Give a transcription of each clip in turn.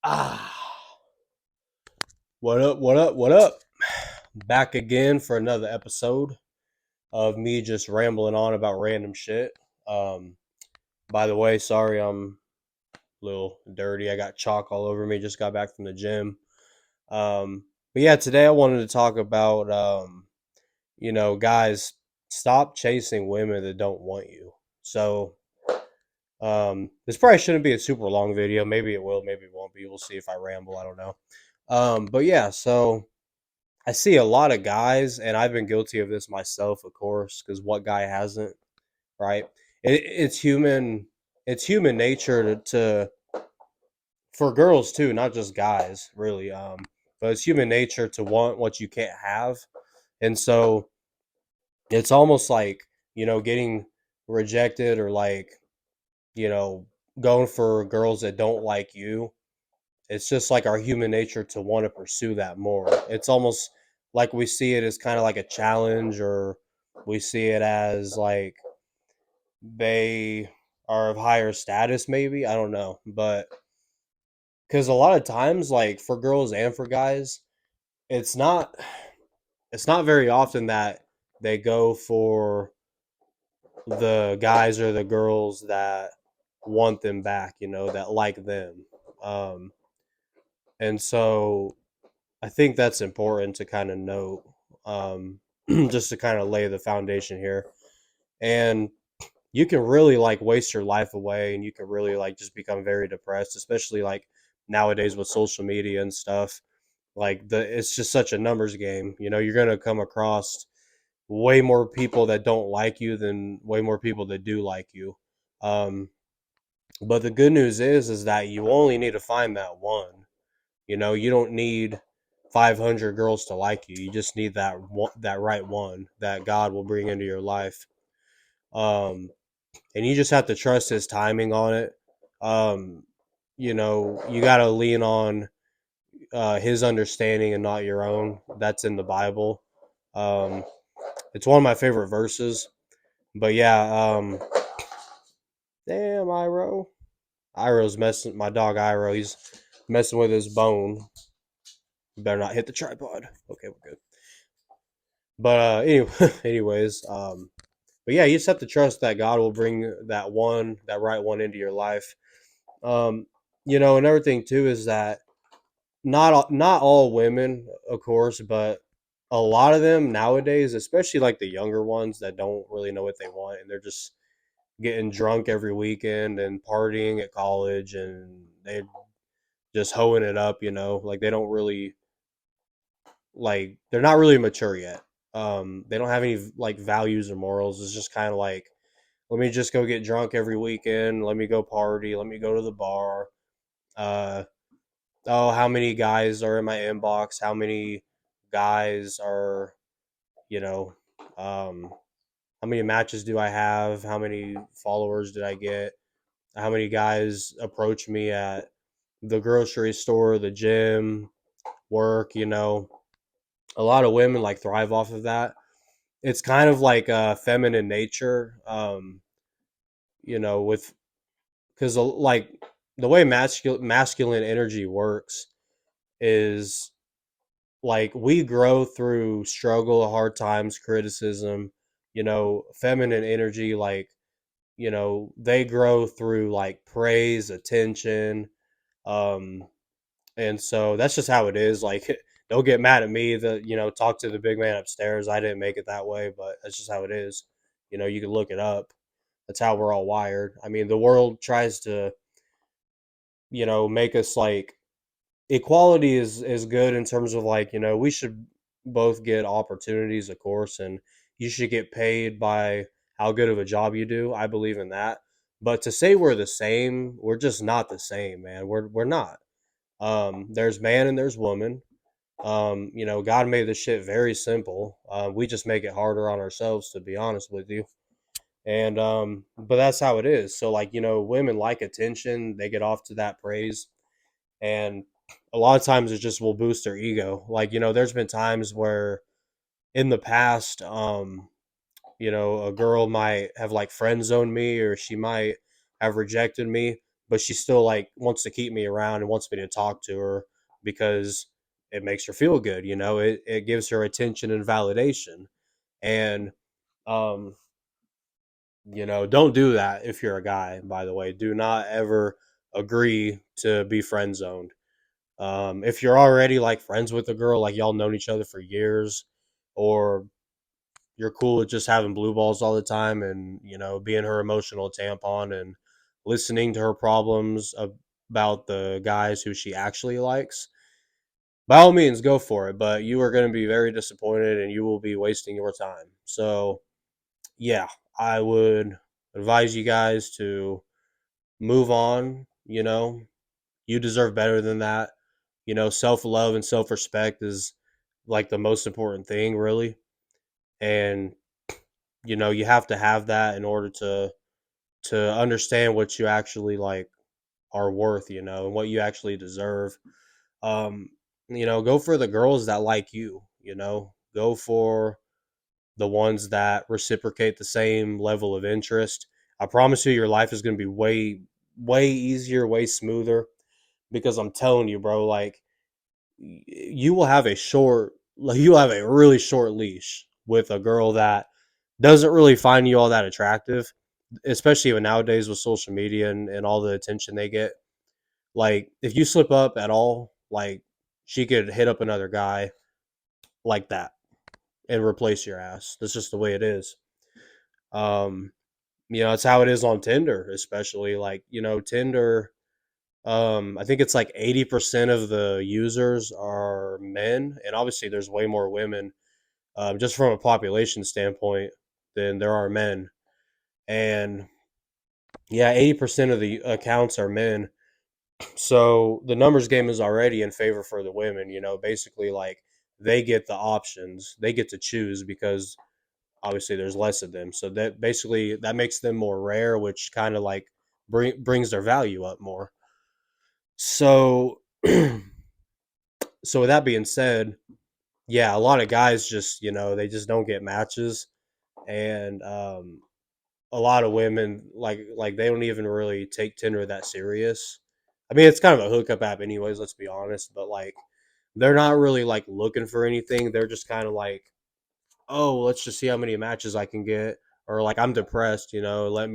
Ah, what up? What up? What up? Back again for another episode of me just rambling on about random shit. Um, by the way, sorry I'm a little dirty. I got chalk all over me. Just got back from the gym. But yeah, today I wanted to talk about guys, stop chasing women that don't want you. So, this probably shouldn't be a super long video. Maybe it will. Maybe it won't be. We'll see if I ramble. I don't know. But yeah, so I see a lot of guys, and I've been guilty of this myself, of course, because what guy hasn't, right? It's human. It's human nature to for girls too, not just guys, really. But it's human nature to want what you can't have, and so it's almost like getting rejected or like you know going for girls that don't like you. It's just like our human nature to want to pursue that more. It's almost like we see it as kind of like a challenge, or we see it as like they are of higher status, maybe. I don't know. But because a lot of times, like for girls and for guys, it's not it's not very often that they go for the guys or the girls that want them back, that like them. Um, and so I think that's important to kind of note, um, just to kind of lay the foundation here. And you can really like waste your life away, and you can really like just become very depressed, especially like nowadays with social media and stuff. Like it's just such a numbers game. You're gonna come across way more people that don't like you than way more people that do like you. Um, but the good news is that you only need to find that one. You don't need 500 girls to like you. You just need that right one that God will bring into your life. And you just have to trust His timing on it. Um, you got to lean on His understanding and not your own. That's in the Bible. Um, it's one of my favorite verses. But yeah, damn Iro. Iro's messing. My dog Iro. He's messing with his bone. You better not hit the tripod. Okay, we're good. But anyway, anyways, but yeah, you just have to trust that God will bring that right one into your life. Um, another thing too is that not all women, of course, but a lot of them nowadays, especially like the younger ones that don't really know what they want, and they're just getting drunk every weekend and partying at college, and they just hoeing it up. Like they don't really like they're not really mature yet. They don't have any like values or morals. It's just kind of like, let me just go get drunk every weekend. Let me go party. Let me go to the bar. Uh, oh, how many guys are in my inbox? How many guys are, you know, um, how many matches do I have? How many followers did I get? How many guys approach me at the grocery store, the gym, work? A lot of women like thrive off of that. It's kind of like feminine nature, with because like the way masculine energy works is like we grow through struggle, hard times, criticism. Feminine energy, like they grow through like praise, attention. um and so that's just how it is. Like don't get mad at me that talk to the big man upstairs. I didn't make it that way, but that's just how it is. You can look it up. That's how we're all wired. I mean, the world tries to make us like equality is good in terms of like we should both get opportunities, of course, and you should get paid by how good of a job you do. I believe in that. But to say we're the same, we're just not the same, man. We're not. There's man and there's woman. God made this shit very simple. We just make it harder on ourselves, to be honest with you. And but that's how it is. So like women like attention. They get off to that praise, and a lot of times it just will boost their ego. Like there's been times where in the past, a girl might have like friend zoned me, or she might have rejected me, but she still like wants to keep me around and wants me to talk to her because it makes her feel good. It gives her attention and validation. And um, don't do that if you're a guy, by the way. Do not ever agree to be friend zoned. If you're already like friends with a girl, like y'all known each other for years, or you're cool with just having blue balls all the time and, being her emotional tampon and listening to her problems about the guys who she actually likes, by all means, go for it. But you are going to be very disappointed and you will be wasting your time. So, yeah, I would advise you guys to move on. You deserve better than that. Self love and self respect is like the most important thing, really. And you have to have that in order to understand what you actually like are worth, and what you actually deserve. Um, go for the girls that like you. Go for the ones that reciprocate the same level of interest. I promise you, your life is going to be way, way easier, way smoother. Because I'm telling you, bro, like you will have you will have a really short leash with a girl that doesn't really find you all that attractive, especially even nowadays with social media and all the attention they get. Like, if you slip up at all, like, she could hit up another guy like that and replace your ass. That's just the way it is. Um, it's how it is on Tinder, especially. Like, Tinder, I think it's like 80% of the users are men, and obviously there's way more women, just from a population standpoint, than there are men. And yeah, 80% of the accounts are men. So the numbers game is already in favor for the women, basically like they get the options, they get to choose because obviously there's less of them. So that basically that makes them more rare, which kind of like brings their value up more. So so with that being said, yeah, a lot of guys just, they just don't get matches, and a lot of women like they don't even really take Tinder that serious. I mean, it's kind of a hookup app anyways, let's be honest, but like they're not really like looking for anything. They're just kind of like, "Oh, let's just see how many matches I can get," or like, "I'm depressed, let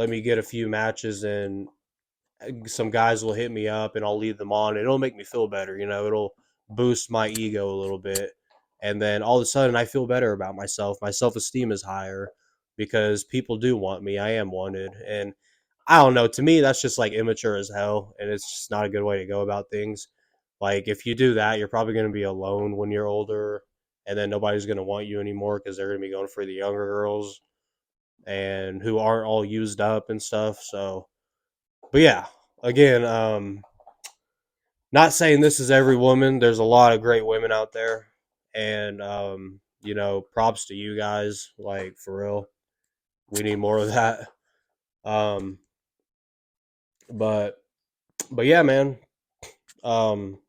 me get a few matches and some guys will hit me up and I'll lead them on. It'll make me feel better, it'll boost my ego a little bit. And then all of a sudden I feel better about myself. My self-esteem is higher because people do want me. I am wanted. And I don't know, to me that's just like immature as hell and it's just not a good way to go about things. Like if you do that, you're probably going to be alone when you're older and then nobody's going to want you anymore because they're going to be going for the younger girls and who aren't all used up and stuff. So but yeah, again, not saying this is every woman. There's a lot of great women out there, and props to you guys. Like for real, we need more of that. Um, but yeah, man. Um,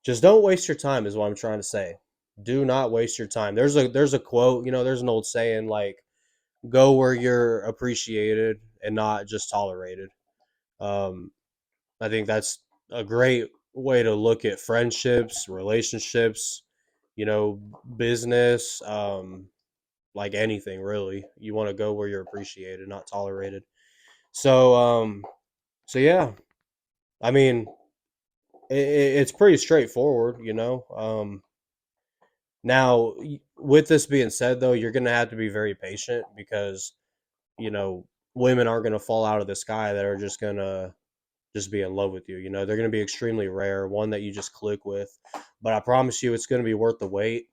just don't waste your time. Is what I'm trying to say. Do not waste your time. There's a quote. There's an old saying like, "Go where you're appreciated and not just tolerated." Um, I think that's a great way to look at friendships, relationships, business, like anything really. You want to go where you're appreciated, not tolerated. So, yeah, I mean, it's pretty straightforward. Now, with this being said, though, you're gonna have to be very patient because you know women aren't gonna fall out of the sky that are just gonna just be in love with you. They're going to be extremely rare, one that you just click with. But I promise you, it's going to be worth the wait.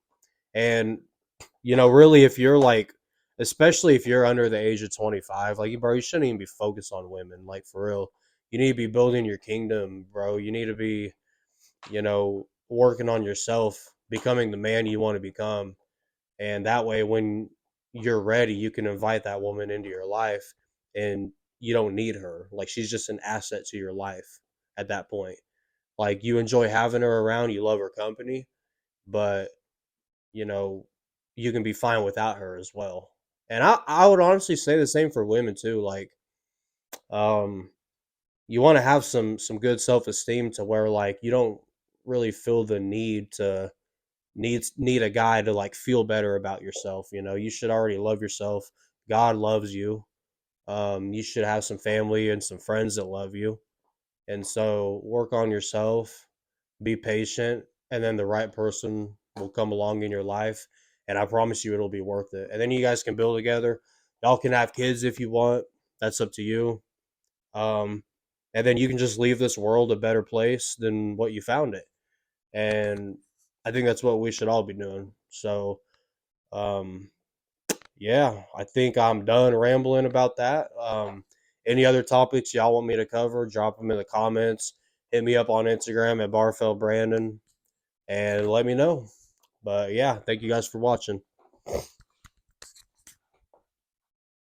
And, really, if you're like, especially if you're under the age of 25, like, bro, you shouldn't even be focused on women. Like, for real. You need to be building your kingdom, bro. You need to be, working on yourself, becoming the man you want to become. And that way, when you're ready, you can invite that woman into your life and you don't need her. Like, she's just an asset to your life at that point. Like, you enjoy having her around, you love her company, but, you know, you can be fine without her as well. And I would honestly say the same for women too. Like, um, you want to have some good self esteem to where like you don't really feel the need to need a guy to like feel better about yourself. You know, you should already love yourself. God loves you. You should have some family and some friends that love you. And so work on yourself, be patient, and then the right person will come along in your life. And I promise you it'll be worth it. And then you guys can build together. Y'all can have kids if you want. That's up to you. Um, and then you can just leave this world a better place than what you found it. And I think that's what we should all be doing. So, um, yeah, I think I'm done rambling about that. Any other topics y'all want me to cover, drop them in the comments. Hit me up on Instagram at Barfeld Brandon and let me know. But yeah, thank you guys for watching.